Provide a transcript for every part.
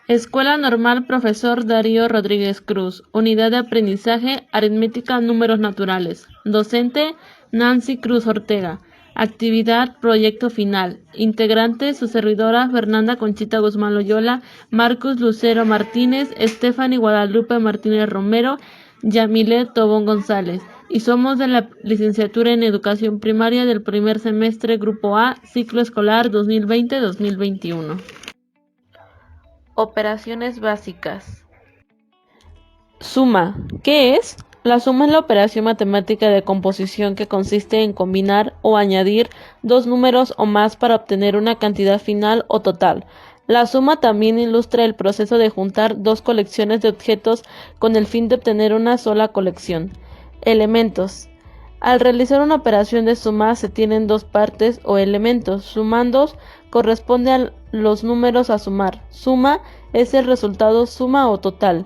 Escuela Normal Profesor Darío Rodríguez Cruz. Unidad de Aprendizaje Aritmética Números Naturales. Docente Nancy Cruz Ortega. Actividad Proyecto Final. Integrantes su servidora Fernanda Conchita Guzmán Loyola, Marcus Lucero Martínez, Stephanie Guadalupe Martínez Romero, Yamilet Tobón González. Y somos de la licenciatura en Educación Primaria del primer semestre Grupo A, ciclo escolar 2020-2021. Operaciones básicas. Suma. ¿Qué es? La suma es la operación matemática de composición que consiste en combinar o añadir dos números o más para obtener una cantidad final o total. La suma también ilustra el proceso de juntar dos colecciones de objetos con el fin de obtener una sola colección. Elementos. Al realizar una operación de suma se tienen dos partes o elementos. Sumandos corresponde a los números a sumar. Suma es el resultado suma o total.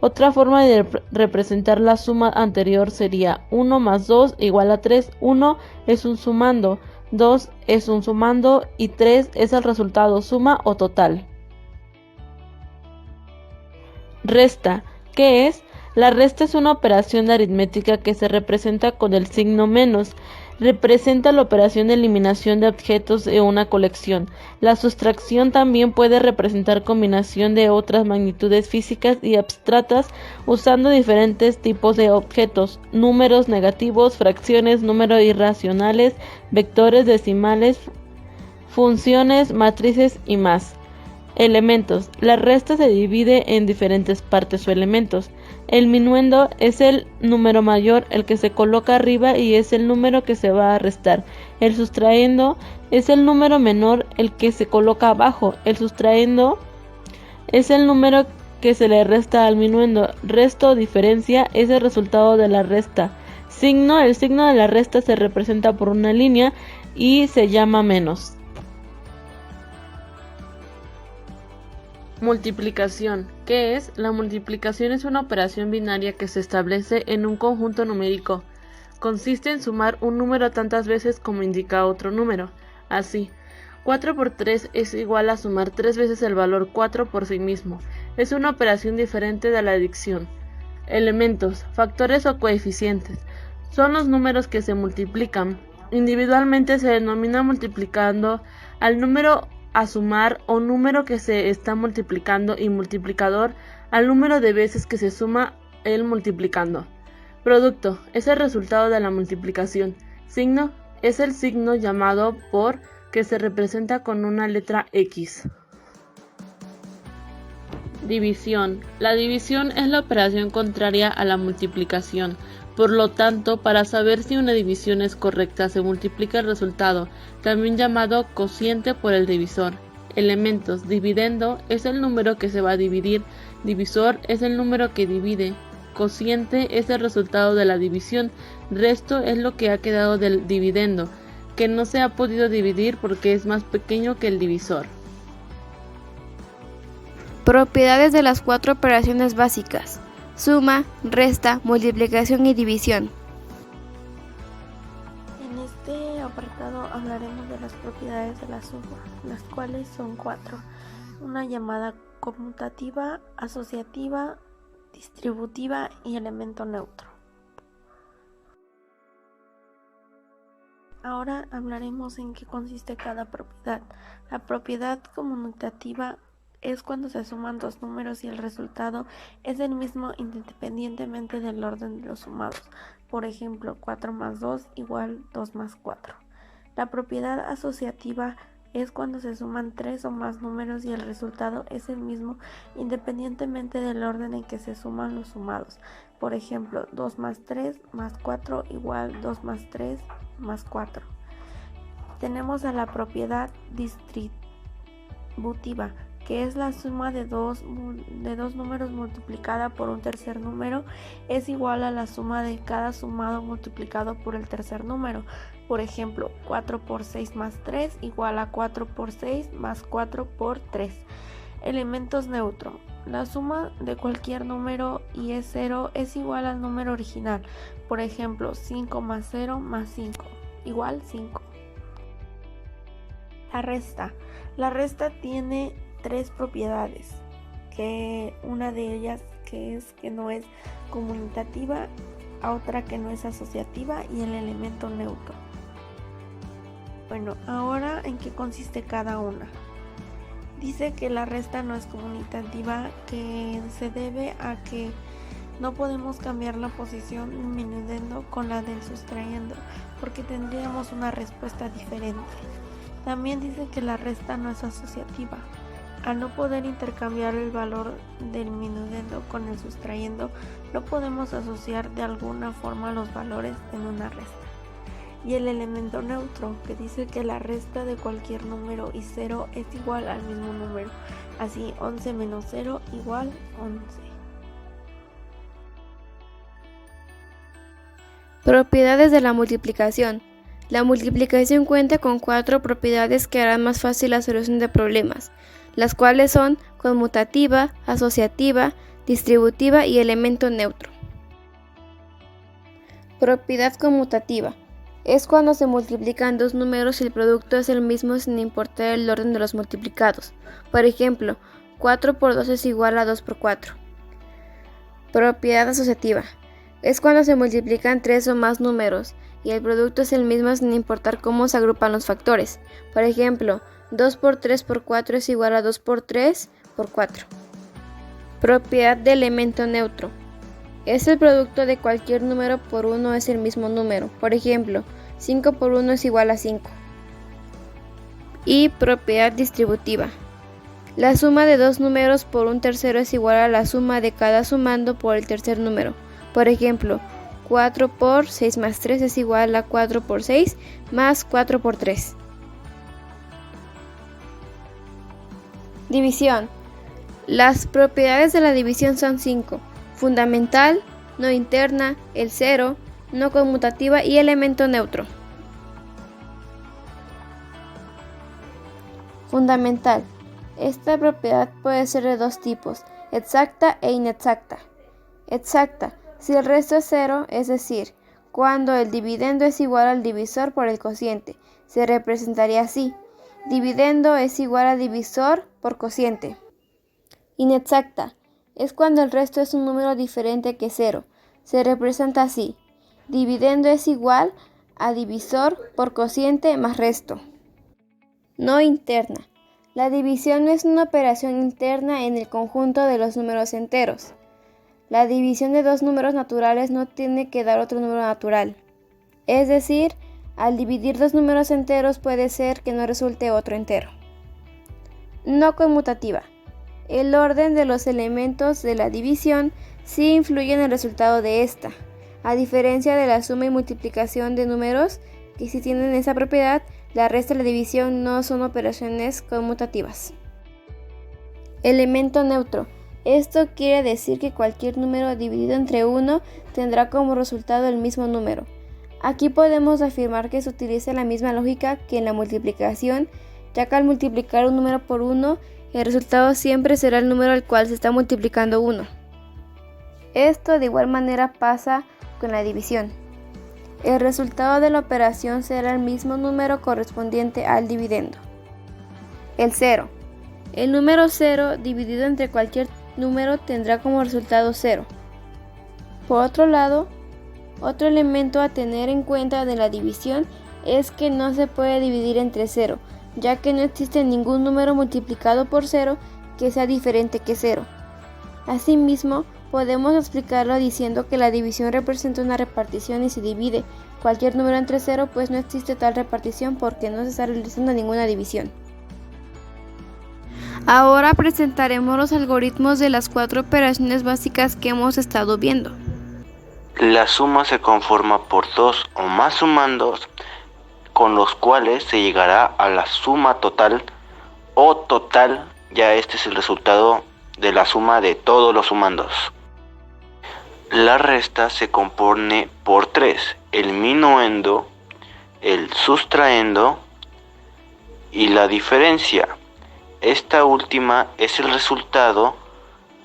Otra forma de representar la suma anterior sería 1 más 2 igual a 3. 1 es un sumando, 2 es un sumando y 3 es el resultado suma o total. Resta. ¿Qué es? La resta es una operación aritmética que se representa con el signo menos. Representa la operación de eliminación de objetos de una colección. La sustracción también puede representar combinación de otras magnitudes físicas y abstractas usando diferentes tipos de objetos, números negativos, fracciones, números irracionales, vectores decimales, funciones, matrices y más. Elementos. La resta se divide en diferentes partes o elementos. El minuendo es el número mayor, el que se coloca arriba y es el número que se va a restar. El sustraendo es el número menor, el que se coloca abajo. El sustraendo es el número que se le resta al minuendo. Resto o diferencia es el resultado de la resta. Signo. El signo de la resta se representa por una línea y se llama menos. Multiplicación. ¿Qué es? La multiplicación es una operación binaria que se establece en un conjunto numérico. Consiste en sumar un número tantas veces como indica otro número. Así, 4 por 3 es igual a sumar 3 veces el valor 4 por sí mismo. Es una operación diferente de la adicción. Elementos, factores o coeficientes. Son los números que se multiplican. Individualmente se denomina multiplicando al número a sumar o número que se está multiplicando y multiplicador al número de veces que se suma el multiplicando. Producto es el resultado de la multiplicación. Signo es el signo llamado por que se representa con una letra X. División. La división es la operación contraria a la multiplicación. Por lo tanto, para saber si una división es correcta, se multiplica el resultado, también llamado cociente por el divisor. Elementos. Dividendo es el número que se va a dividir. Divisor es el número que divide. Cociente es el resultado de la división. Resto es lo que ha quedado del dividendo, que no se ha podido dividir porque es más pequeño que el divisor. Propiedades de las cuatro operaciones básicas: suma, resta, multiplicación y división. En este apartado hablaremos de las propiedades de la suma, las cuales son 4. Una llamada conmutativa, asociativa, distributiva y elemento neutro. Ahora hablaremos en qué consiste cada propiedad. La propiedad conmutativa es cuando se suman dos números y el resultado es el mismo independientemente del orden de los sumados. Por ejemplo, 4 más 2 igual 2 más 4. La propiedad asociativa es cuando se suman tres o más números y el resultado es el mismo independientemente del orden en que se suman los sumados. Por ejemplo, 2 más 3 más 4 igual 2 más 3 más 4. Tenemos a la propiedad distributiva, que es la suma de dos números multiplicada por un tercer número, es igual a la suma de cada sumado multiplicado por el tercer número. Por ejemplo, 4 por 6 más 3 igual a 4 por 6 más 4 por 3. Elementos neutros. La suma de cualquier número y es 0 es igual al número original. Por ejemplo, 5 más 0 más 5 igual 5. La resta. La resta tiene tres propiedades. que una de ellas que no es conmutativa, a otra que no es asociativa y el elemento neutro. Bueno, ahora ¿en qué consiste cada una? Dice que la resta no es conmutativa, que se debe a que no podemos cambiar la posición disminuyendo con la del sustrayendo, porque tendríamos una respuesta diferente. También dice que la resta no es asociativa. Al no poder intercambiar el valor del disminuyendo con el sustrayendo, no podemos asociar de alguna forma los valores en una resta. Y el elemento neutro, que dice que la resta de cualquier número y 0 es igual al mismo número. Así, 11 menos 0 igual 11. Propiedades de la multiplicación. La multiplicación cuenta con 4 propiedades que harán más fácil la solución de problemas, las cuales son conmutativa, asociativa, distributiva y elemento neutro. Propiedad conmutativa. Es cuando se multiplican dos números y el producto es el mismo sin importar el orden de los multiplicados. Por ejemplo, 4 por 2 es igual a 2 por 4. Propiedad asociativa. Es cuando se multiplican 3 o más números y el producto es el mismo sin importar cómo se agrupan los factores. Por ejemplo, 2 por 3 por 4 es igual a 2 por 3 por 4. Propiedad de elemento neutro. Es el producto de cualquier número por 1 es el mismo número. Por ejemplo, 5 por 1 es igual a 5. Y propiedad distributiva. La suma de dos números por un tercero es igual a la suma de cada sumando por el tercer número. Por ejemplo, 4 por 6 más 3 es igual a 4 por 6 más 4 por 3. División. Las propiedades de la división son 5. Fundamental, no interna, el cero, no conmutativa y elemento neutro. Fundamental. Esta propiedad puede ser de dos tipos, exacta e inexacta. Exacta. Si el resto es cero, es decir, cuando el dividendo es igual al divisor por el cociente, se representaría así. Dividendo es igual a divisor por cociente. Inexacta. Es cuando el resto es un número diferente que 0. Se representa así. Dividendo es igual a divisor por cociente más resto. No interna. La división no es una operación interna en el conjunto de los números enteros. La división de dos números naturales no tiene que dar otro número natural. Es decir, al dividir dos números enteros puede ser que no resulte otro entero. No conmutativa. El orden de los elementos de la división sí influye en el resultado de esta, a diferencia de la suma y multiplicación de números, que sí tienen esa propiedad, la resta y la división no son operaciones conmutativas. Elemento neutro. Esto quiere decir que cualquier número dividido entre 1 tendrá como resultado el mismo número. Aquí podemos afirmar que se utiliza la misma lógica que en la multiplicación, ya que al multiplicar un número por 1, el resultado siempre será el número al cual se está multiplicando 1. Esto de igual manera pasa con la división. El resultado de la operación será el mismo número correspondiente al dividendo. El 0. El número 0 dividido entre cualquier número tendrá como resultado 0. Por otro lado, otro elemento a tener en cuenta de la división es que no se puede dividir entre 0, ya que no existe ningún número multiplicado por 0 que sea diferente que 0. Asimismo, podemos explicarlo diciendo que la división representa una repartición y se divide cualquier número entre 0, pues no existe tal repartición porque no se está realizando ninguna división. Ahora presentaremos los algoritmos de las 4 operaciones básicas que hemos estado viendo. La suma se conforma por dos o más sumandos, con los cuales se llegará a la suma total o total, ya este es el resultado de la suma de todos los sumandos. La resta se compone por 3, el minuendo, el sustraendo y la diferencia. Esta última es el resultado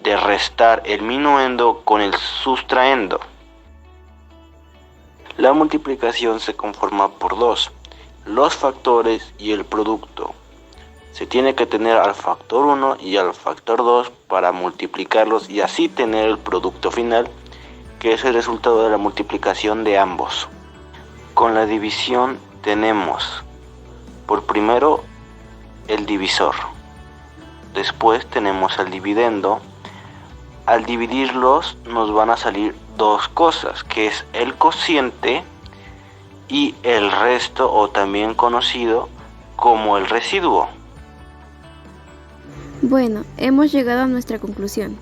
de restar el minuendo con el sustraendo. La multiplicación se conforma por 2, los factores y el producto. Se tiene que tener al factor 1 y al factor 2 para multiplicarlos y así tener el producto final, que es el resultado de la multiplicación de ambos. Con la división tenemos por primero el divisor, después tenemos el dividendo. Al dividirlos nos van a salir dos cosas, que es el cociente y el resto, o también conocido como el residuo. Bueno, hemos llegado a nuestra conclusión.